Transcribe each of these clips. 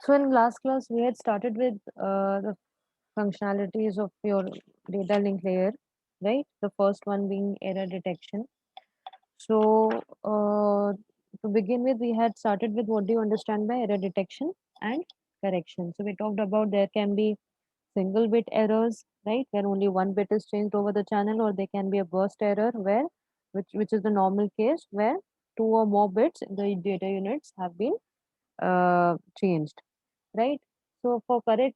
So in last class, we had started with the functionalities of your data link layer, right? The first one being error detection. So to begin with, we had started with what do you understand by error detection and correction. So we talked about there can be single bit errors, right, where only one bit is changed over the channel, or there can be a burst error where which is the normal case where two or more bits in the data units have been changed, right? So for correct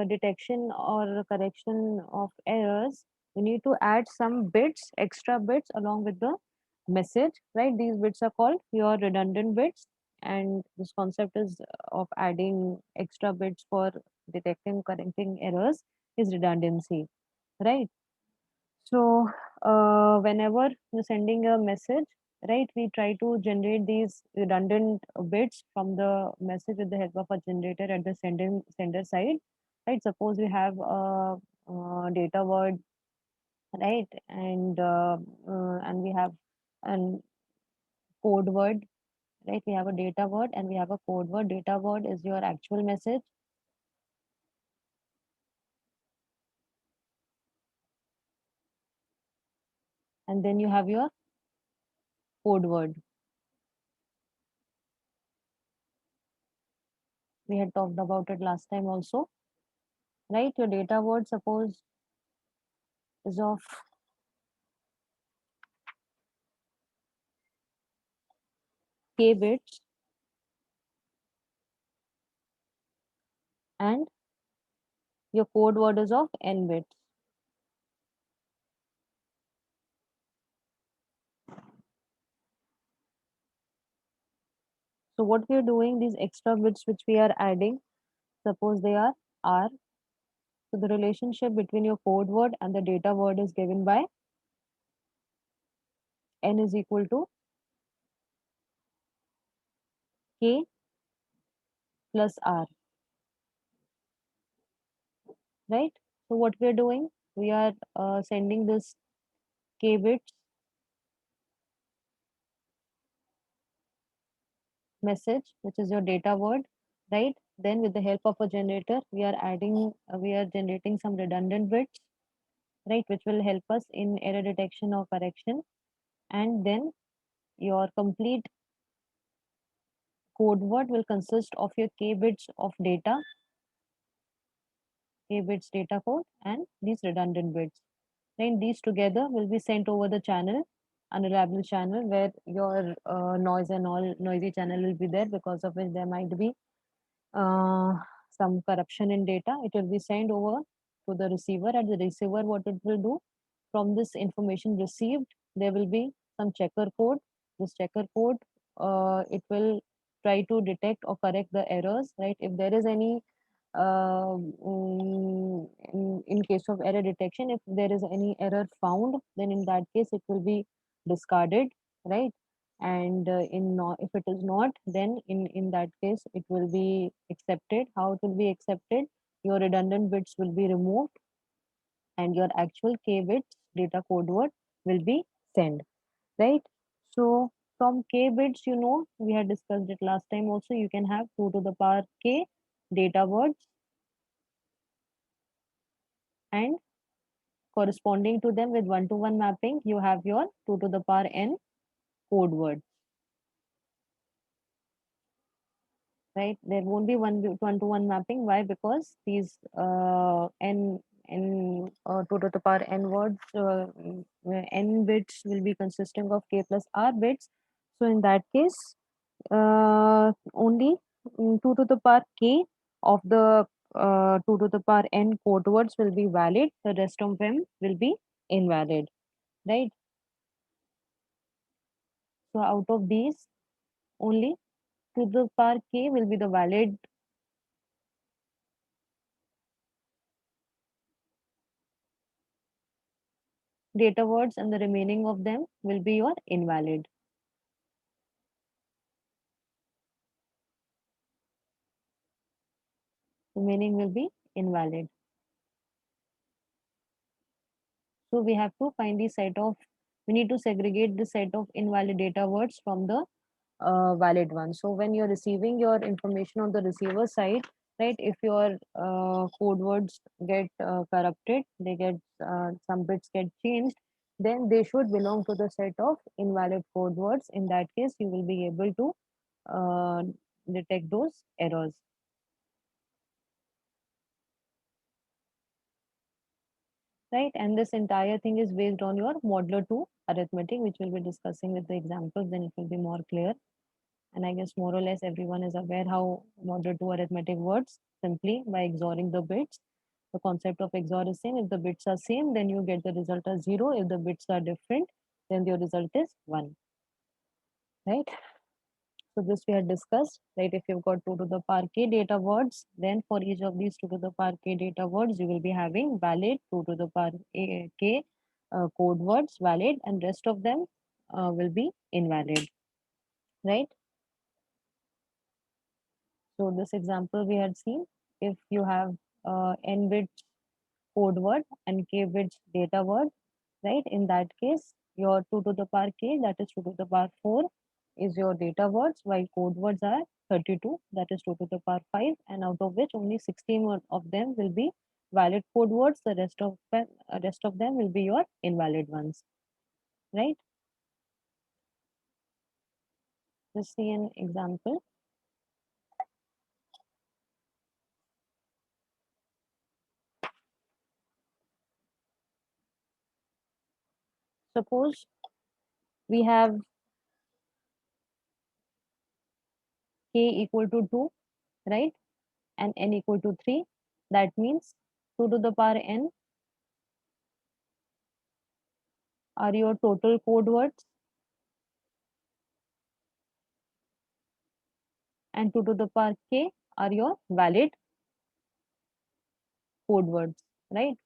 detection or correction of errors, you need to add some bits, extra bits along with the message, right? These bits are called your redundant bits, and this concept is of adding extra bits for detecting, correcting errors is redundancy, right? So, whenever you're sending a message, right, we try to generate these redundant bits from the message with the help of a generator at the sender side, right? Suppose we have a data word, right, and we have an code word, right? We have a data word and we have a code word. Data word is your actual message, and then you have your code word. We had talked about it last time also, right? Your data word, suppose, is of k bits, and your code word is of n bits. So what we are doing, these extra bits which we are adding, suppose they are r. So the relationship between your code word and the data word is given by n is equal to k plus r, right? So what we are doing, we are sending this k bits message, which is your data word, right? Then with the help of a generator, we are generating some redundant bits, right, which will help us in error detection or correction. And then your complete code word will consist of your k bits of data, k bits data code, and these redundant bits. Then these together will be sent over the channel, unreliable channel, where your noise and all noisy channel will be there, because of which there might be uh, some corruption in data. It will be sent over to the receiver, and the receiver, what it will do, from this information received, there will be some checker code. This checker code, it will try to detect or correct the errors, right? If there is any in case of error detection, if there is any error found, then in that case it will be discarded, right? And if it is not, then in that case it will be accepted. How it will be accepted? Your redundant bits will be removed, and your actual k bits data code word will be sent, right? So from k bits, we had discussed it last time also, you can have 2 to the power k data words, and corresponding to them with 1-to-1 mapping, you have your 2 to the power n code words, right? There won't be 1-to-1 mapping. Why? Because these n 2 to the power n words, n bits will be consisting of k plus r bits. So in that case, only 2 to the power k of the 2 to the power n code words will be valid. The rest of them will be invalid, right? So out of these, only 2 to the power k will be the valid data words, and the remaining of them will be your invalid. Remaining will be invalid. So we have to find the set of, we need to segregate the set of invalid data words from the valid one. So when you're receiving your information on the receiver side, right, if your code words get corrupted, they get some bits get changed, then they should belong to the set of invalid code words. In that case, you will be able to uh, detect those errors. Right, and this entire thing is based on your modular 2 arithmetic, which we'll be discussing with the examples, then it will be more clear. And I guess more or less everyone is aware how modular 2 arithmetic works, simply by XORing the bits. The concept of XOR is same. If the bits are same, then you get the result as 0. If the bits are different, then your result is 1. Right? So this we had discussed, right? If you've got 2 to the power k data words, then for each of these 2 to the power k data words, you will be having valid 2 to the power k code words valid, and rest of them will be invalid, right? So this example we had seen, if you have n bits code word and k bits data word, right? In that case, your 2 to the power k, that is 2 to the power 4, is your data words, while code words are 32, that is 2 to the power 5, and out of which only 16 of them will be valid code words. The rest of them will be your invalid ones, right? Let's see an example. Suppose we have k equal to 2, right? And n equal to 3. That means 2 to the power n are your total code words, and 2 to the power k are your valid code words, right?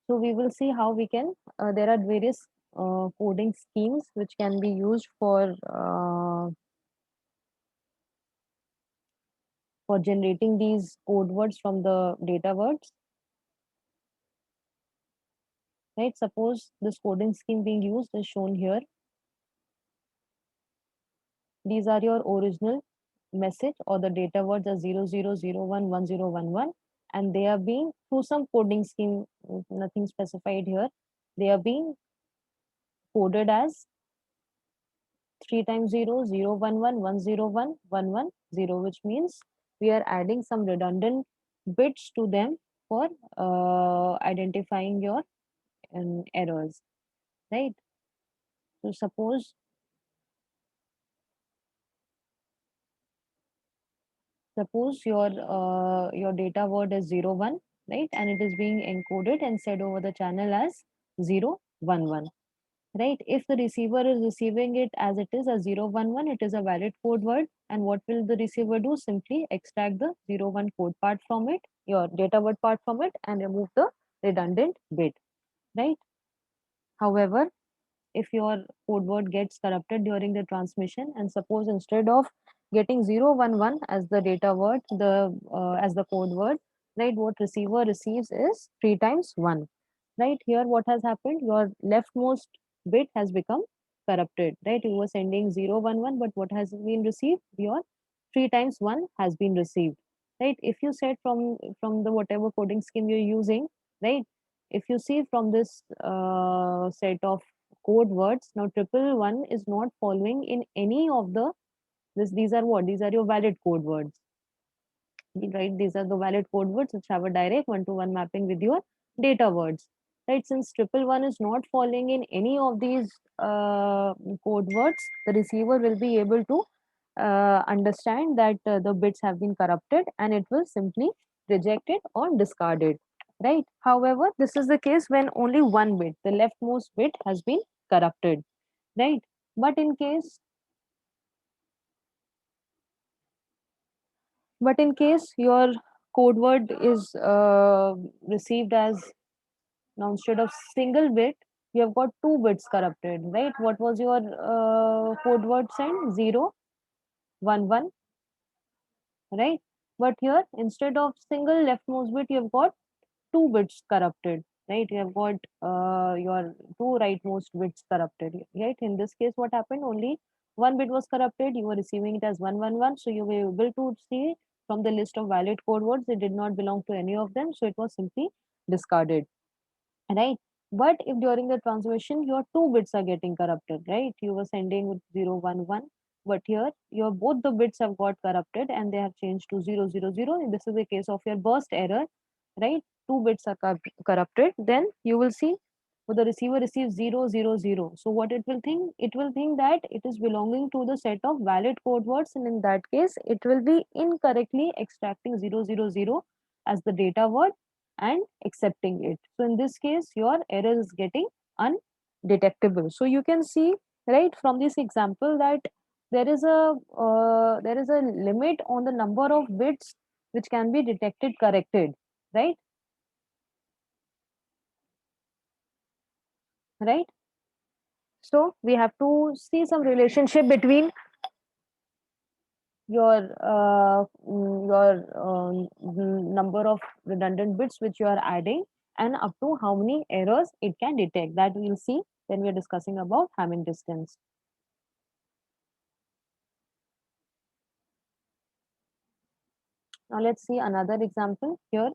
So we will see how we can, there are various coding schemes which can be used for generating these code words from the data words, right? Suppose this coding scheme being used is shown here. These are your original message, or the data words are 00011011, and they are being through some coding scheme, nothing specified here, they are being coded as 3 times 0, 0, 1, 1, 1, 0, 1, 1, 1, 0, which means we are adding some redundant bits to them for identifying your errors, right? So suppose your data word is 0, 1, right? And it is being encoded and said over the channel as 0, 1, 1. Right, if the receiver is receiving it as it is a 011, it is a valid code word, and what will the receiver do? Simply extract the 01 code part from it, your data word part from it, and remove the redundant bit, right? However, if your code word gets corrupted during the transmission, and suppose instead of getting 011 as the data word, the as the code word, right, what receiver receives is 3 times 1. Right, here what has happened, your leftmost bit has become corrupted, right? You were sending 011, but what has been received, your 3 times 1 has been received, right? If you said from the whatever coding scheme you're using, right, if you see from this set of code words, now triple one is not following in any of the these are what, these are your valid code words, right? These are the valid code words which have a direct one-to-one mapping with your data words, right? Since triple one is not falling in any of these code words, the receiver will be able to understand that the bits have been corrupted, and it will simply reject it or discard it, right? However, this is the case when only one bit, the leftmost bit, has been corrupted, right? But in case your code word is received as, now instead of single bit, you have got two bits corrupted, right? What was your code word sent? 0, 1, 1, right? But here, instead of single leftmost bit, you have got two bits corrupted, right? You have got your two rightmost bits corrupted, right? In this case, what happened? Only one bit was corrupted, you were receiving it as 111, so you were able to see from the list of valid code words it did not belong to any of them, so it was simply discarded, right? But if during the transmission your two bits are getting corrupted, right, you were sending with 011, but here your both the bits have got corrupted and they have changed to 000. This is the case of your burst error, right? Two bits are corrupted, then you will see the receiver receives 000. So what it will think, it will think that it is belonging to the set of valid code words, and in that case it will be incorrectly extracting 000 as the data word and accepting it. So in this case, your error is getting undetectable. So you can see, right, from this example that there is a limit on the number of bits which can be detected corrected, right? Right. So we have to see some relationship between your number of redundant bits which you are adding and up to how many errors it can detect. That we'll see when we are discussing about Hamming distance. Now let's see another example here.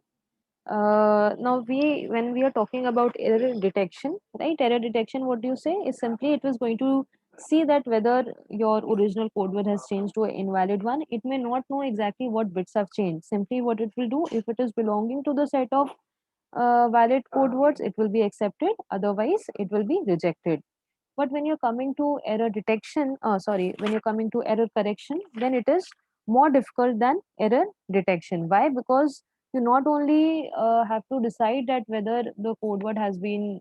Now when we are talking about error detection, right? Error detection, what do you say? Is simply it was going to see that whether your original code word has changed to an invalid one. It may not know exactly what bits have changed. Simply what it will do, if it is belonging to the set of valid code words, it will be accepted. Otherwise, it will be rejected. But when you're coming to error detection, sorry, when you're coming to error correction, then it is more difficult than error detection. Why? Because you not only have to decide that whether the code word has been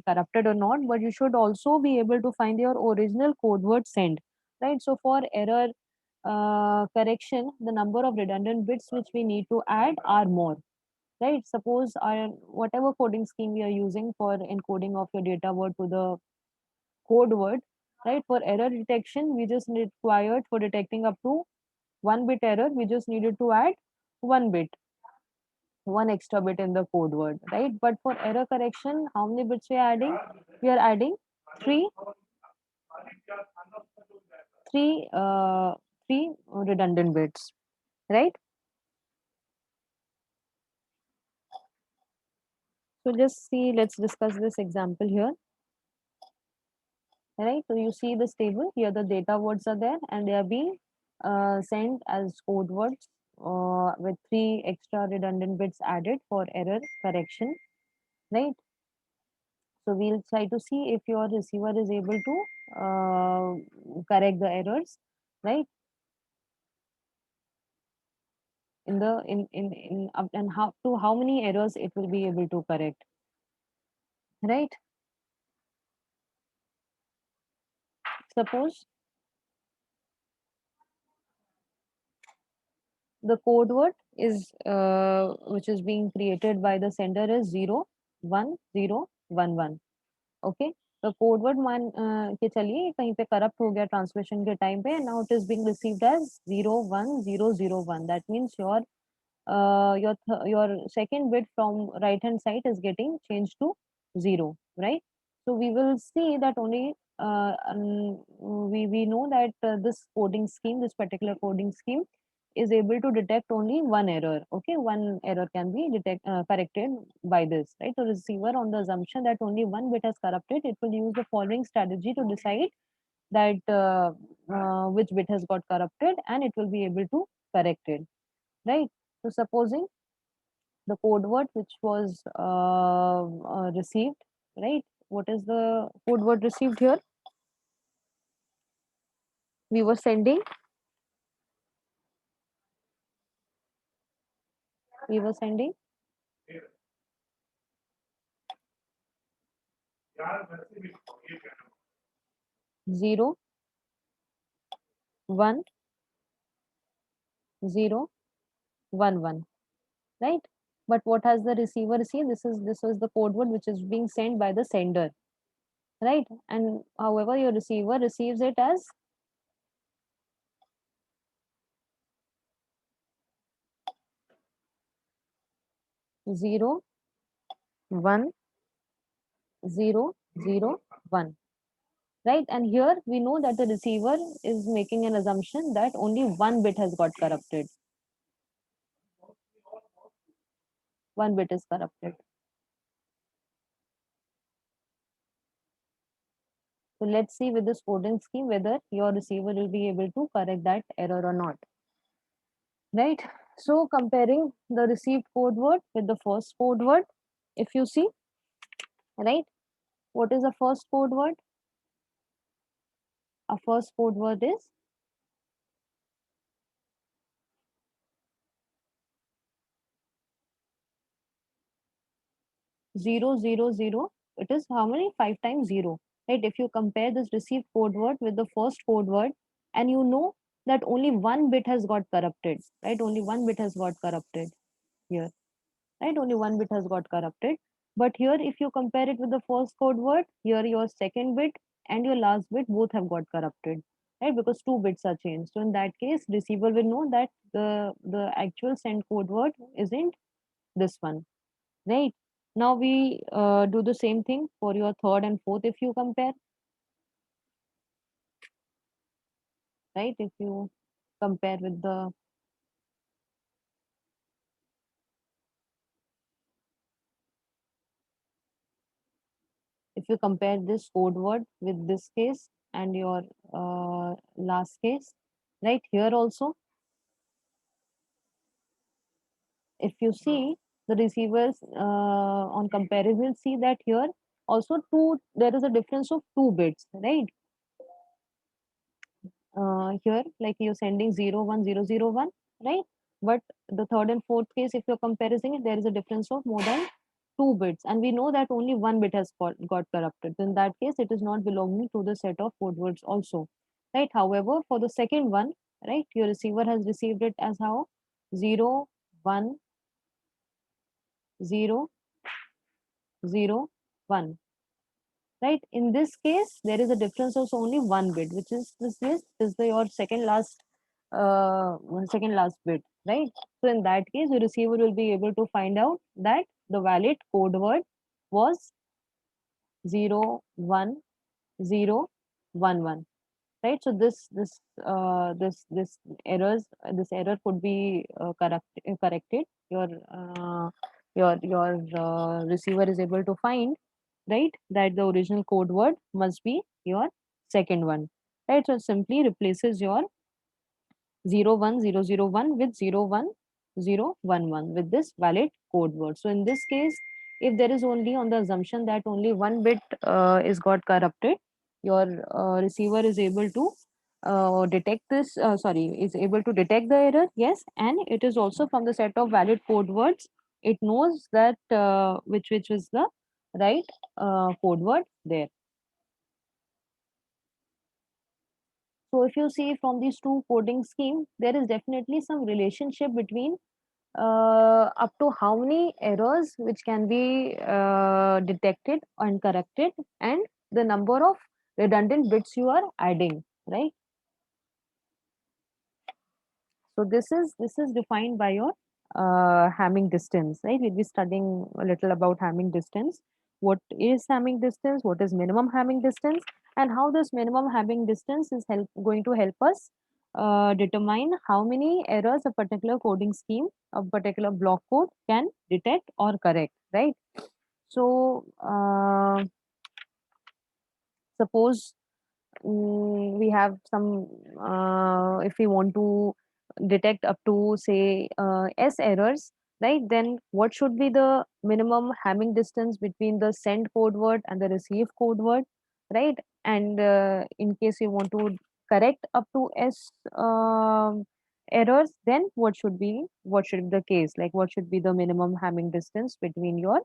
corrupted or not, but you should also be able to find your original code word sent, right? So for error correction, the number of redundant bits which we need to add are more, right? Suppose our whatever coding scheme we are using for encoding of your data word to the code word, right? For error detection, we just required for detecting up to one bit error, we just needed to add one bit, one extra bit in the code word, right? But for error correction, how many bits we are adding? We are adding three, three, uh, three redundant bits, right? So just see, let's discuss this example here. Right, so you see this table here, the data words are there and they are being sent as code words with three extra redundant bits added for error correction, right? So we'll try to see if your receiver is able to correct the errors, right? In the in up and how to how many errors it will be able to correct, right? Suppose the code word is which is being created by the sender is 01011, okay, तो code word मान के चलिए कहीं पे corrupt हो गया translation के time पे, now it is being received as 01001. That means your second bit from right hand side is getting changed to 0, right? So we will see that only we know that this coding scheme, this particular coding scheme is able to detect only one error. Okay, one error can be corrected by this, right? So receiver, on the assumption that only one bit has corrupted, it will use the following strategy to decide that which bit has got corrupted, and it will be able to correct it, right? So supposing the code word which was received, right? What is the code word received here? We were sending, we were sending 01011, right? But what has the receiver received? This was the code word which is being sent by the sender, right? And however, your receiver receives it as 01001, right? And here we know that the receiver is making an assumption that only one bit has got corrupted. One bit is corrupted. So let's see with this coding scheme whether your receiver will be able to correct that error or not, right? So comparing the received code word with the first code word, if you see, right, what is the first code word? Our first code word is 000. It is how many? 5 times 0, right? If you compare this received code word with the first code word, and you know that only one bit has got corrupted, right? Only one bit has got corrupted here, right? Only one bit has got corrupted. But here, if you compare it with the first code word, here your second bit and your last bit both have got corrupted, right? Because two bits are changed. So in that case, receiver will know that the actual send code word isn't this one, right? Now we do the same thing for your third and fourth. If you compare, right? If you compare with the, if you compare this code word with this case and your last case, right? Here also, if you see the receivers on comparison, see that here also two, there is a difference of 2 bits, right? Here like you're sending 01001, right? But the third and fourth case, if you're comparing it, there is a difference of more than 2 bits, and we know that only one bit has got corrupted. In that case, it is not belonging to the set of code words also, right? However, for the second one, right, your receiver has received it as how? 01001, right? In this case, there is a difference of only one bit, which is this is the your second last bit, right? So in that case, the receiver will be able to find out that the valid code word was 01011, right? So this this error could be corrected. Your receiver is able to find, right, that the original code word must be your second one, right? So it simply replaces your 01001 with 01011 with this valid code word. So in this case, if there is only on the assumption that only one bit is got corrupted, your receiver is able to detect this, sorry, is able to detect the error, yes, and it is also from the set of valid code words, it knows that which is the right code word there. So if you see from these two coding scheme, there is definitely some relationship between up to how many errors which can be detected and corrected, and the number of redundant bits you are adding, right? So this is defined by your Hamming distance, right? We'll be studying a little about Hamming distance. What is Hamming distance? What is minimum Hamming distance? And how this minimum Hamming distance is going to help us determine how many errors a particular coding scheme, a particular block code can detect or correct, right? So suppose we have some if we want to detect up to say s errors, right? Then what should be the minimum Hamming distance between the send code word and the receive code word, right? And in case you want to correct up to s errors, then what should be the case, like what should be the minimum Hamming distance between your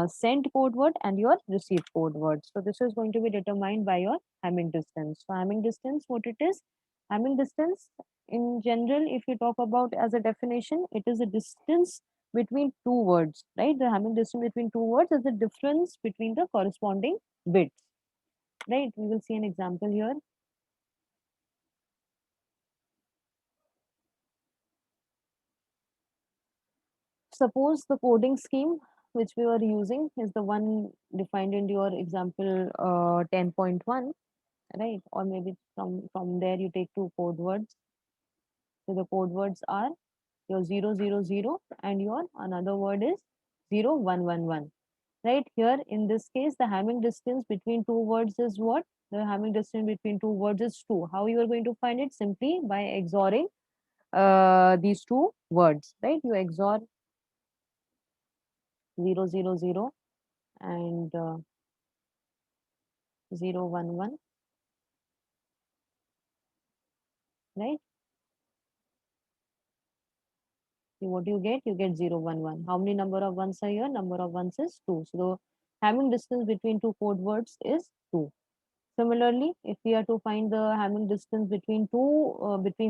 send code word and your receive code word. So this is going to be determined by your Hamming distance. So Hamming distance, what it is? Hamming distance in general, if you talk about as a definition, it is a distance between two words, right? The Hamming distance between two words is the difference between the corresponding bits, right? We will see an example here. Suppose the coding scheme which we were using is the one defined in your example 10.1, right? Or maybe from there you take two code words. So the code words are your 000 and your another word is 0111. Right here in this case, the Hamming distance between two words is what? The Hamming distance between two words is 2. How you are going to find it? Simply by XORing these two words, right? You XOR 000 and 011, right? What do you get? You get 011. How many number of ones are here? Number of ones is 2. So the Hamming distance between two code words is 2. Similarly, if we are to find the Hamming distance between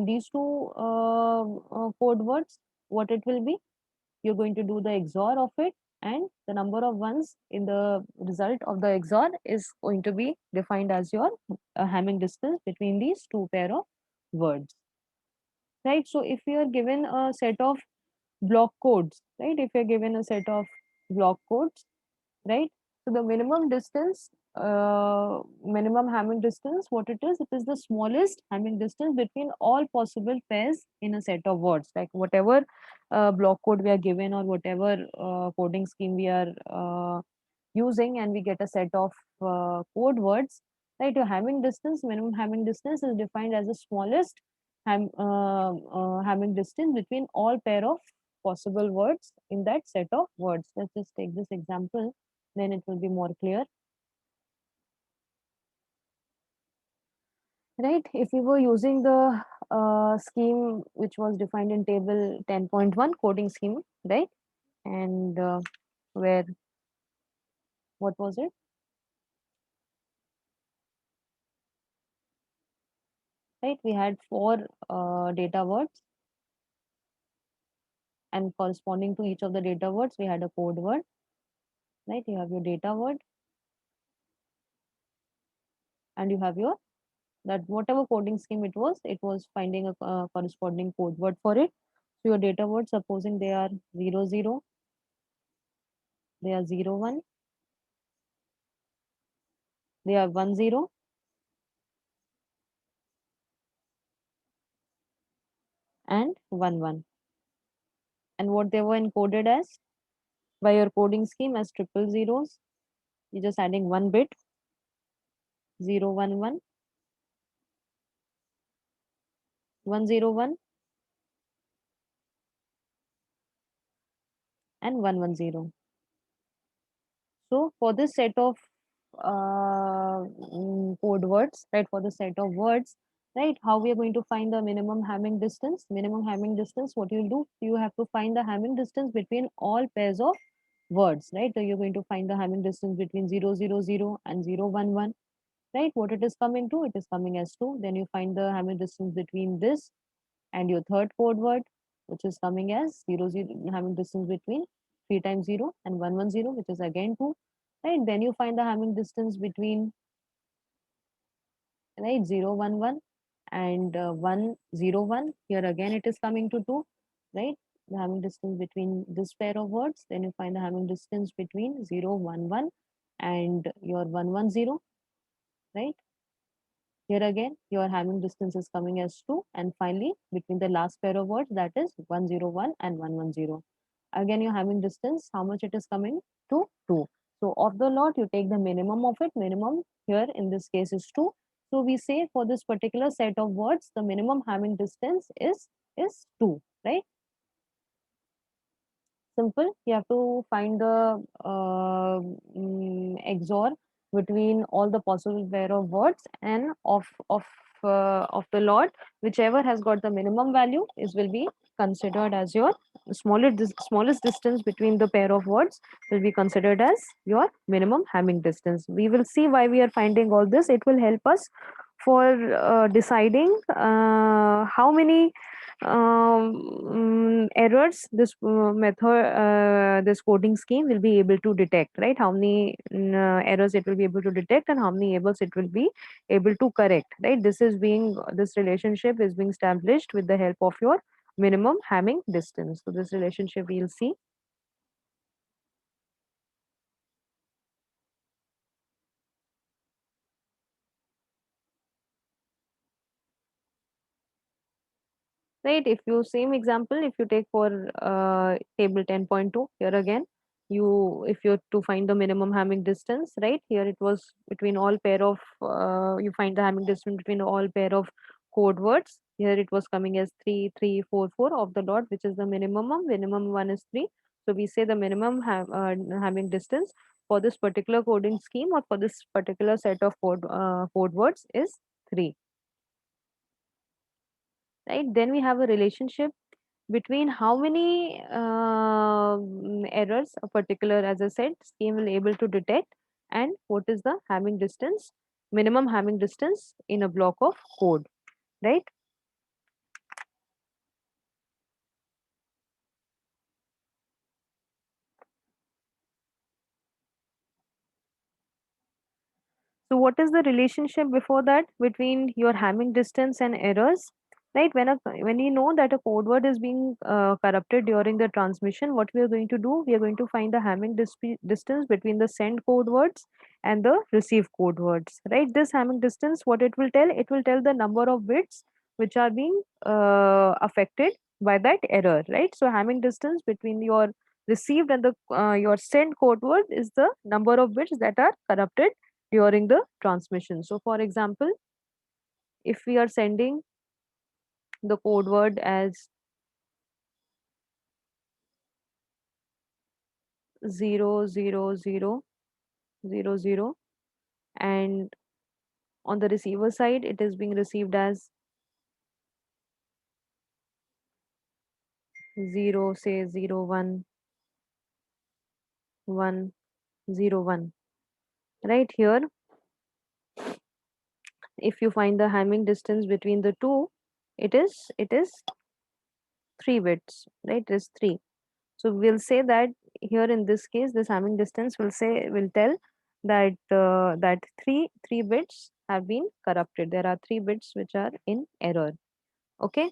these two code words, what it will be? You're going to do the XOR of it, and the number of ones in the result of the XOR is going to be defined as your Hamming distance between these two pair of words, right? So if you are given a set of block codes, right? If you're given a set of block codes, right? So the minimum Hamming distance, what it is the smallest Hamming distance between all possible pairs in a set of words. Like whatever block code we are given or whatever coding scheme we are using, and we get a set of code words, right? Your Hamming distance, minimum Hamming distance is defined as the smallest Hamming distance between all pair of possible words in that set of words. Let's just take this example, then it will be more clear, right? If we were using the scheme which was defined in table 10.1 coding scheme, right? And where, what was it? Right? We had four data words, and corresponding to each of the data words, we had a code word, right? You have your data word, and you have your that whatever coding scheme it was finding a corresponding code word for it. So your data words, supposing they are 00, they are 01, they are 10, and 11. And what they were encoded as by your coding scheme as triple zeros. You're just adding one bit, 011, 101, and 110. So for this set of code words, right? For the set of words, right? How we are going to find the minimum Hamming distance? Minimum Hamming distance, what you'll do? You have to find the Hamming distance between all pairs of words, right? So you're going to find the Hamming distance between 000 and 011, right? What it is coming to? It is coming as 2. Then you find the Hamming distance between this and your third code word, which is coming as 00, Hamming distance between 3 times 0 and 110, which is again 2, right? Then you find the Hamming distance between, right, 011 and 101. Here again it is coming to 2, right? The Hamming distance between this pair of words. Then you find the Hamming distance between 011 and your 110, right? Here again, your Hamming distance is coming as 2. And finally, between the last pair of words, that is 101 and 110. Again, your Hamming distance, how much it is coming to? 2. So of the lot, you take the minimum of it. Minimum here in this case is 2. So we say for this particular set of words, the minimum Hamming distance is 2, right? Simple. You have to find the XOR between all the possible pair of words, and of the lot, whichever has got the minimum value is will be considered as your smallest distance between the pair of words will be considered as your minimum Hamming distance. We will see why we are finding all this. It will help us for deciding how many errors this this coding scheme will be able to detect, right? How many errors it will be able to detect, and how many errors it will be able to correct, right? This relationship is being established with the help of your minimum Hamming distance. So this relationship we'll see. right? If you same example, if you take for table 10.2, here again, if you're to find the minimum Hamming distance, right? Here it was between all pair of you find the Hamming distance between all pair of code words. Here it was coming as 3 3 4 4 of the dot, which is the minimum one is 3. So we say the minimum Hamming distance for this particular coding scheme or for this particular set of code words is 3, right? Then we have a relationship between how many errors a particular, as I said, scheme will able to detect, and what is the Hamming distance, minimum Hamming distance in a block of code, right? So what is the relationship before that between your Hamming distance and errors? Right, when you know that a code word is being corrupted during the transmission, what we are going to do? We are going to find the distance between the send code words and the receive code words. Right, this Hamming distance, what it will tell? It will tell the number of bits which are being affected by that error. Right, so Hamming distance between your received and the your send code word is the number of bits that are corrupted during the transmission. So for example, if we are sending the code word as 00000, and on the receiver side it is being received as 0, say 01101, right? Here if you find the Hamming distance between the two, it is 3 bits, right? It is 3. So we'll say that here in this case, this Hamming distance will tell that that three bits have been corrupted. There are 3 bits which are in error. Okay.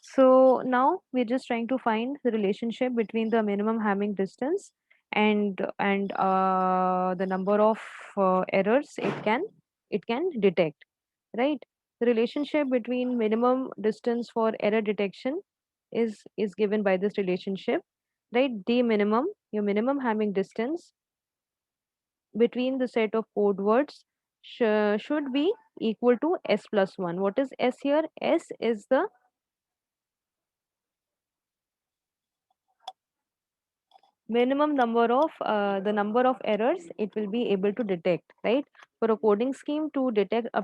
So now we're just trying to find the relationship between the minimum Hamming distance and the number of errors it can detect, right? The relationship between minimum distance for error detection is given by this relationship, right? D minimum, your minimum Hamming distance between the set of code words should be equal to s plus 1. What is s here? S is the number of errors it will be able to detect, right? For a coding scheme to detect up